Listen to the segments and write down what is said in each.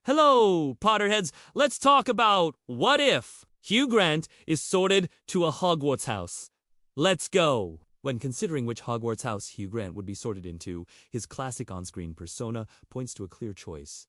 Hello, Potterheads. Let's talk about what if Hugh Grant is sorted to a Hogwarts house. Let's go. When considering which Hogwarts house Hugh Grant would be sorted into, his classic on-screen persona points to a clear choice: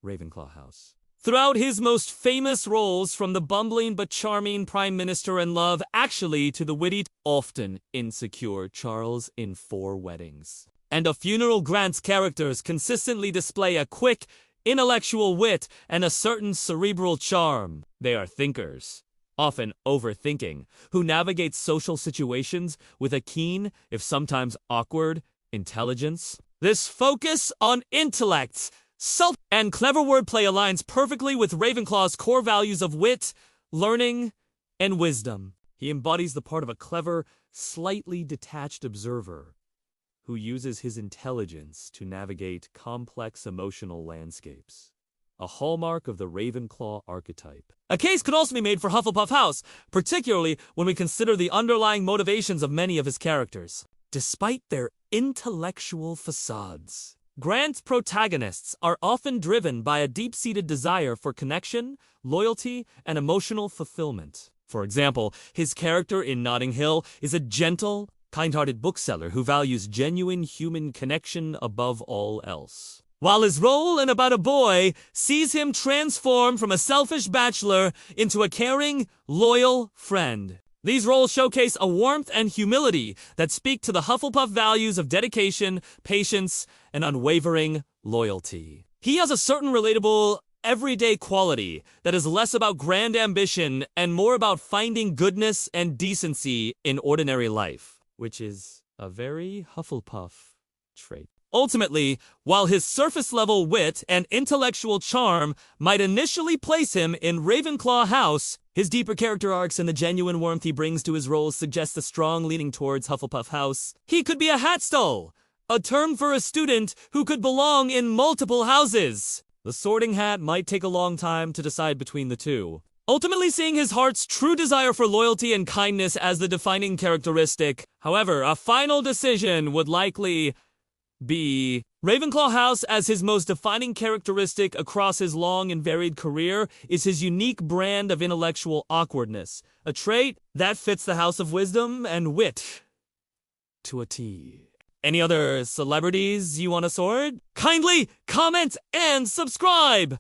Ravenclaw House. Throughout his most famous roles, from the bumbling but charming Prime Minister in Love Actually to the witty, often insecure Charles in Four Weddings, and A Funeral, Grant's characters consistently display a quick, intellectual wit and a certain cerebral charm. They are thinkers, often overthinking, who navigate social situations with a keen, if sometimes awkward, intelligence. This focus on intellect, self, and clever wordplay aligns perfectly with Ravenclaw's core values of wit, learning, and wisdom. He embodies the part of a clever, slightly detached observer who uses his intelligence to navigate complex emotional landscapes, a hallmark of the Ravenclaw archetype. A case could also be made for Hufflepuff House, particularly when we consider the underlying motivations of many of his characters. Despite their intellectual facades, Grant's protagonists are often driven by a deep-seated desire for connection, loyalty, and emotional fulfillment. For example, his character in Notting Hill is a gentle, kind-hearted bookseller who values genuine human connection above all else, while his role in About a Boy sees him transform from a selfish bachelor into a caring, loyal friend. These roles showcase a warmth and humility that speak to the Hufflepuff values of dedication, patience, and unwavering loyalty. He has a certain relatable, everyday quality that is less about grand ambition and more about finding goodness and decency in ordinary life, which is a very Hufflepuff trait. Ultimately, while his surface-level wit and intellectual charm might initially place him in Ravenclaw House, his deeper character arcs and the genuine warmth he brings to his roles suggest a strong leaning towards Hufflepuff House. He could be a hatstall, a term for a student who could belong in multiple houses. The Sorting Hat might take a long time to decide between the two, ultimately seeing his heart's true desire for loyalty and kindness as the defining characteristic. However, a final decision would likely be Ravenclaw House, as his most defining characteristic across his long and varied career is his unique brand of intellectual awkwardness, a trait that fits the House of Wisdom and Wit to a T. Any other celebrities you want to sort? Kindly comment and subscribe!